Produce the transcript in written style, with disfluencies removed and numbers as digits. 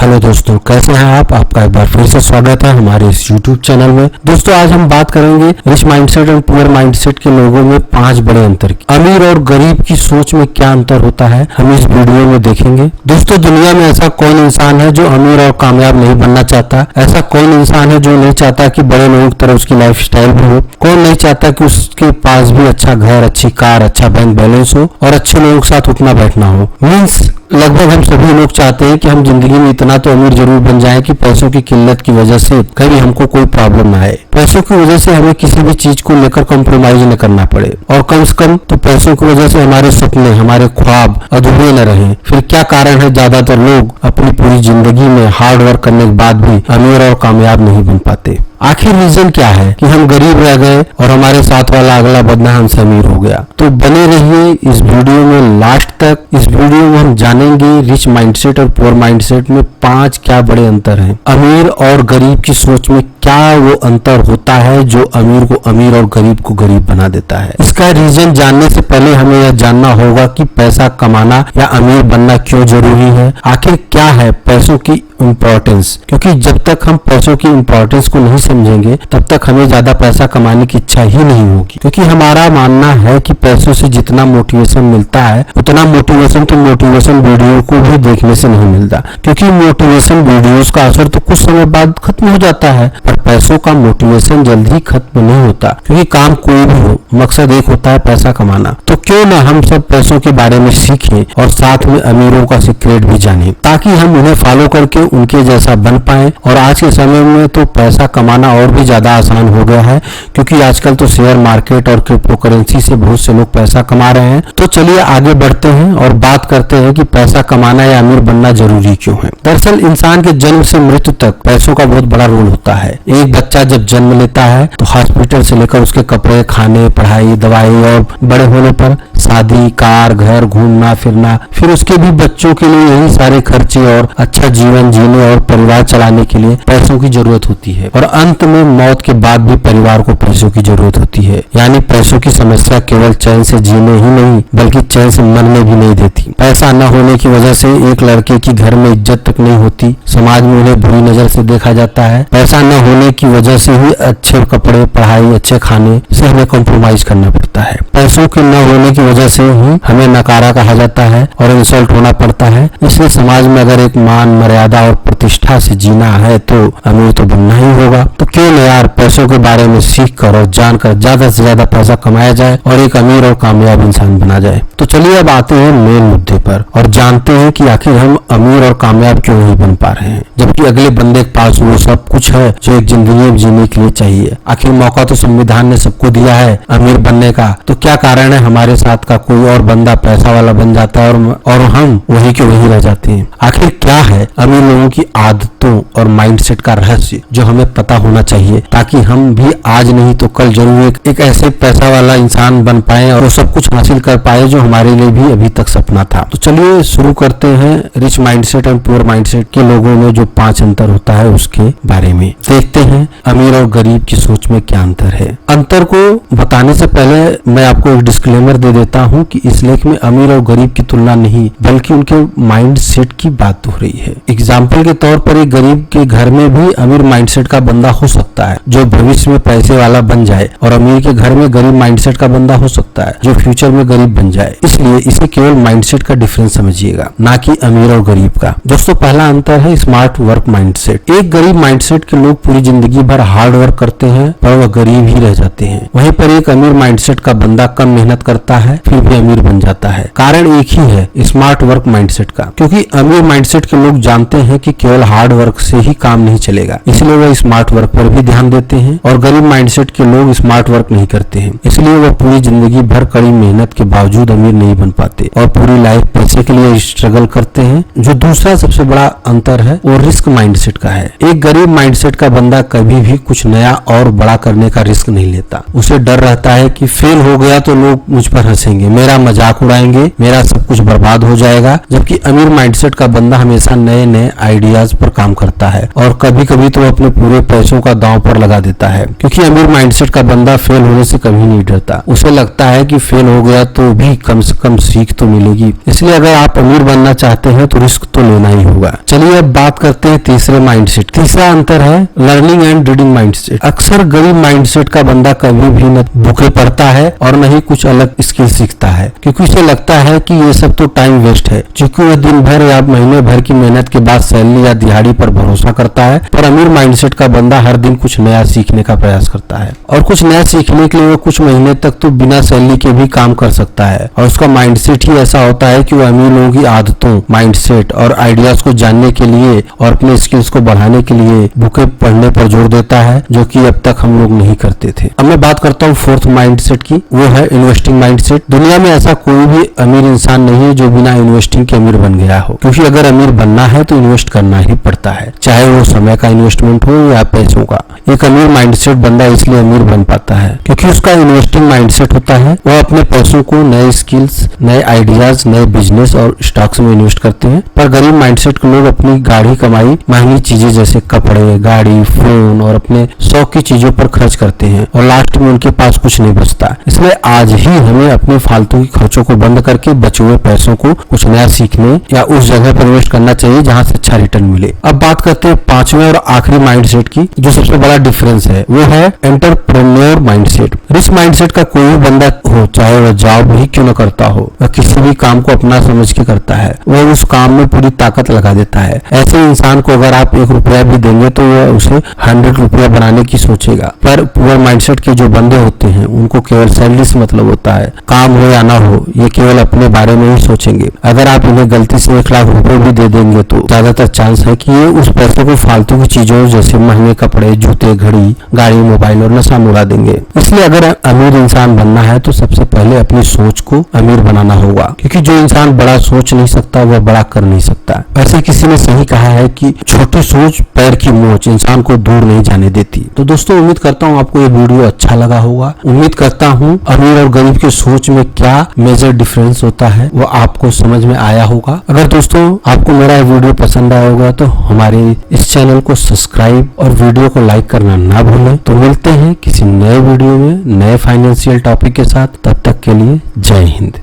Hello दोस्तों, कैसे हैं आप? आपका एक बार फिर से स्वागत है हमारे इस YouTube चैनल में। दोस्तों, आज हम बात करेंगे रिच माइंडसेट और पुअर माइंडसेट के लोगों में 5 बड़े अंतर की। अमीर और गरीब की सोच में क्या अंतर होता है, हम इस वीडियो में देखेंगे। दोस्तों, दुनिया में ऐसा कौन इंसान है जो अमीर और कामयाब नहीं बनना चाहता? ऐसा कौन इंसान है जो नहीं चाहता कि बड़े लोगों की तरह उसकी लाइफ स्टाइल भी हो? कौन नहीं चाहता कि उसके पास भी अच्छा घर, अच्छी कार, अच्छा बैंक बैलेंस हो और अच्छे लोगों के साथ उठना बैठना हो? मीन्स लगभग हम सभी लोग चाहते हैं कि हम जिंदगी में इतना तो अमीर जरूर बन जाएं कि पैसों की किल्लत की वजह से कभी हमको कोई प्रॉब्लम ना आए, पैसों की वजह से हमें किसी भी चीज को लेकर कॉम्प्रोमाइज न करना पड़े, और कम से कम तो पैसों की वजह से हमारे सपने, हमारे ख्वाब अधूरे न रहें। फिर क्या कारण है ज्यादातर लोग अपनी पूरी जिंदगी में हार्ड वर्क करने के बाद भी अमीर और कामयाब नहीं बन पाते? आखिर रीजन क्या है कि हम गरीब रह गए और हमारे साथ वाला अगला बंदा हमसे अमीर हो गया? तो बने रहिए इस वीडियो में लास्ट तक। इस वीडियो में हम जानेंगे रिच माइंडसेट और पुअर माइंडसेट में 5 क्या बड़े अंतर हैं। अमीर और गरीब की सोच में क्या वो अंतर होता है जो अमीर को अमीर और गरीब को गरीब बना देता है। इसका रीजन जानने से पहले हमें यह जानना होगा कि पैसा कमाना या अमीर बनना क्यों जरूरी है। आखिर क्या है पैसों की इम्पोर्टेंस? क्योंकि जब तक हम पैसों की इम्पोर्टेंस को नहीं समझेंगे तब तक हमें ज्यादा पैसा कमाने की इच्छा ही नहीं होगी। क्योंकि हमारा मानना है कि पैसों से जितना मोटिवेशन मिलता है उतना मोटिवेशन तो मोटिवेशन वीडियो को भी देखने से नहीं मिलता, क्योंकि मोटिवेशन वीडियोस का असर तो कुछ समय बाद खत्म हो जाता है, पर पैसों का मोटिवेशन जल्दी खत्म नहीं होता। क्योंकि काम कोई भी हो, मकसद एक होता है पैसा कमाना। तो क्यों ना हम सब पैसों के बारे में सीखें और साथ में अमीरों का सीक्रेट भी जानें, ताकि हम उन्हें फॉलो करके उनके जैसा बन पाए। और आज के समय में तो पैसा कमाना और भी ज्यादा आसान हो गया है, क्योंकि आजकल तो शेयर मार्केट और क्रिप्टो करेंसी से बहुत से लोग पैसा कमा रहे हैं। तो चलिए आगे बढ़ते हैं और बात करते हैं कि पैसा कमाना या अमीर बनना जरूरी क्यों है। दरअसल इंसान के जन्म से मृत्यु तक पैसों का बहुत बड़ा रोल होता है। एक बच्चा जब जन्म लेता है तो हॉस्पिटल से लेकर उसके कपड़े, खाने, पढ़ाई, दवाई और बड़े होने पर शादी, कार, घर, घूमना फिरना, फिर उसके भी बच्चों के लिए यही सारे खर्चे और अच्छा जीवन जीने और परिवार चलाने के लिए पैसों की जरूरत होती है। और अंत में मौत के बाद भी परिवार को पैसों की जरूरत होती है। यानी पैसों की समस्या केवल चैन से जीने ही नहीं बल्कि चैन से मरने भी नहीं देती। पैसा न होने की वजह से एक लड़के की घर में इज्जत तक नहीं होती, समाज में उन्हें बुरी नजर से देखा जाता है। पैसा न होने की वजह से ही अच्छे कपड़े, पढ़ाई, अच्छे खाने से हमें कॉम्प्रोमाइज करना पड़ता है। पैसों के न होने की वजह से ही हमें नकारा कहा जाता है और इंसल्ट होना पड़ता है। इसलिए समाज में अगर एक मान, मर्यादा और प्रतिष्ठा से जीना है तो अमीर तो बनना ही होगा। तो क्यों न यार पैसों के बारे में सीख कर और जानकर ज्यादा से ज्यादा पैसा कमाया जाए और एक अमीर और कामयाब इंसान बना जाए। तो चलिए अब आते हैं मेन मुद्दे पर और जानते हैं कि आखिर हम अमीर और कामयाब क्यों नहीं बन पा रहे हैं, जबकि अगले बंदे के पास वो सब कुछ है जो एक जिंदगी जीने के लिए चाहिए। आखिर मौका तो संविधान ने सबको दिया है अमीर बनने का, तो क्या कारण है हमारे साथ का कोई और बंदा पैसा वाला बन जाता है और हम वही के वही रह जाते हैं? आखिर क्या है अमीर लोगों की आदतों और माइंडसेट का रहस्य जो हमें पता होना चाहिए, ताकि हम भी आज नहीं तो कल जरूर एक ऐसे पैसा वाला इंसान बन पाए और सब कुछ हासिल कर पाए जो हमारे लिए भी अभी तक सपना था। तो चलिए शुरू करते हैं रिच माइंडसेट और पुअर माइंडसेट के लोगों में जो 5 अंतर होता है उसके बारे में। देखते हैं अमीर और गरीब की सोच में क्या अंतर है। अंतर को बताने से पहले मैं आपको एक डिस्क्लेमर दे देता हूँ कि इस लेख में अमीर और गरीब की तुलना नहीं बल्कि उनके माइंडसेट की बात हो रही है। एग्जाम्पल के तौर पर एक गरीब के घर में भी अमीर माइंडसेट का बंदा हो सकता है जो भविष्य में पैसे वाला बन जाए, और अमीर के घर में गरीब माइंडसेट का बंदा हो सकता है जो फ्यूचर में गरीब बन जाए। इसलिए इसे केवल माइंडसेट का डिफरेंस समझिएगा, ना कि अमीर और गरीब का। दोस्तों, पहला अंतर है स्मार्ट वर्क माइंडसेट। एक गरीब माइंडसेट के लोग पूरी जिंदगी भर हार्ड वर्क करते हैं पर वह गरीब ही रह जाते हैं। वहीं पर एक अमीर माइंडसेट का बंदा कम मेहनत करता है फिर भी अमीर बन जाता है। कारण एक ही है, स्मार्ट वर्क माइंडसेट का। क्योंकि अमीर माइंडसेट के लोग जानते हैं कि केवल हार्ड वर्क से ही काम नहीं चलेगा, इसलिए वह स्मार्ट वर्क पर भी ध्यान देते हैं। और गरीब माइंडसेट के लोग स्मार्ट वर्क नहीं करते हैं, इसलिए वह पूरी जिंदगी भर कड़ी मेहनत के बावजूद अमीर नहीं बन पाते और पूरी लाइफ पैसे के लिए स्ट्रगल करते हैं। जो दूसरा सबसे बड़ा अंतर है वो रिस्क माइंडसेट का है। एक गरीब माइंडसेट का बंदा कभी भी कुछ नया और बड़ा करने का रिस्क नहीं लेता। उसे डर रहता है कि फेल हो गया तो लोग मुझ पर हंसेंगे हंसेंगे, मेरा मजाक उड़ाएंगे, मेरा सब कुछ बर्बाद हो जाएगा। जबकि अमीर माइंडसेट का बंदा हमेशा नए नए आइडियाज पर काम करता है और कभी कभी तो अपने पूरे पैसों का दांव पर लगा देता है, क्योंकि अमीर माइंडसेट का बंदा फेल होने से कभी नहीं डरता। उसे लगता है कि फेल हो गया तो भी कम से कम सीख तो मिलेगी। इसलिए अगर आप अमीर बनना चाहते हैं तो रिस्क तो लेना ही होगा। चलिए अब बात करते हैं तीसरे माइंडसेट। तीसरा अंतर है लर्निंग एंड रीडिंग माइंडसेट। अक्सर गरीब माइंडसेट का बंदा कभी भी न बुके पढ़ता है और न ही कुछ अलग स्किल सीखता है, क्योंकि उसे लगता है कि ये सब तो टाइम वेस्ट है, क्योंकि वह दिन भर या महीने भर की मेहनत के बाद सैलरी या दिहाड़ी पर भरोसा करता है। पर अमीर माइंडसेट का बंदा हर दिन कुछ नया सीखने का प्रयास करता है और कुछ नया सीखने के लिए वो कुछ महीने तक तो बिना सैलरी के भी काम कर सकता है। और उसका माइंडसेट ही ऐसा होता है कि वो अमीर लोगों की आदतों, माइंडसेट और आइडियाज को जानने के लिए और अपने स्किल्स को बढ़ाने के लिए बुकें पढ़ने पर जोर देता है, जो कि अब तक हम लोग नहीं करते थे। अब मैं बात करता हूँ फोर्थ माइंडसेट की, वो है इन्वेस्टिंग माइंडसेट। दुनिया में ऐसा कोई भी अमीर इंसान नहीं है जो बिना इन्वेस्टिंग के अमीर बन गया हो, क्योंकि अगर अमीर बनना है तो इन्वेस्ट करना ही पड़ता है, चाहे वो समय का इन्वेस्टमेंट हो या पैसों का। एक अमीर माइंडसेट बंदा इसलिए अमीर बन पाता है क्योंकि उसका इन्वेस्टिंग माइंडसेट होता है। वो अपने पैसों को नए स्किल्स, नए आइडियाज, नए बिजनेस और स्टॉक्स में इन्वेस्ट करते हैं। पर गरीब माइंडसेट के लोग अपनी गाढ़ी कमाई महंगी चीजें जैसे कपड़े, गाड़ी, फोन और अपने शौक की चीजों पर खर्च करते हैं और लास्ट में उनके पास कुछ नहीं बचता। इसलिए आज ही हमें अपने फालतू की खर्चों को बंद करके बचे हुए पैसों को कुछ नया सीखने या उस जगह पर इन्वेस्ट करना चाहिए जहां से अच्छा रिटर्न मिले। अब बात करते हैं पांचवें और आखिरी माइंडसेट की, जो सबसे बड़ा डिफरेंस है, वो है एंटरप्रेन्योर माइंडसेट। रिच माइंडसेट का कोई भी बंदा हो, चाहे वह जॉब ही क्यों न करता हो, वह किसी भी काम को अपना समझ के करता है, वह उस काम में पूरी ताकत लगा देता है। ऐसे इंसान को अगर आप 1 रुपया भी देंगे तो वह उसे 100 रुपया बनाने की सोचेगा। पर पुअर माइंडसेट के जो बंदे होते हैं उनको केवल सैलरी से मतलब होता है, काम हो या ना हो, ये केवल अपने बारे में ही सोचेंगे। अगर आप इन्हें गलती से 1 लाख रुपए भी दे देंगे तो ज्यादातर चांस है कि ये उस पैसे को फालतू की चीजों जैसे महंगे कपड़े, जूते, घड़ी, गाड़ी, मोबाइल और नशा में उड़ा देंगे। इसलिए अगर अमीर इंसान बनना है तो सबसे पहले अपनी सोच को अमीर बनाना होगा, क्योंकि जो इंसान बड़ा सोच नहीं सकता वह बड़ा कर नहीं सकता। वैसे किसी ने सही कहा है कि छोटी सोच पैर की मोच इंसान को दूर नहीं जाने देती। तो दोस्तों उम्मीद करता हूँ आपको ये वीडियो अच्छा लगा होगा। उम्मीद करता हूँ अमीर और गरीब की सोच में क्या मेजर डिफरेंस होता है वो आपको समझ में आया होगा। अगर दोस्तों आपको मेरा वीडियो पसंद आया होगा तो हमारे इस चैनल को सब्सक्राइब और वीडियो को लाइक करना ना भूलें। तो मिलते हैं किसी नए वीडियो में नए फाइनेंशियल टॉपिक के साथ, तब तक के लिए जय हिंद।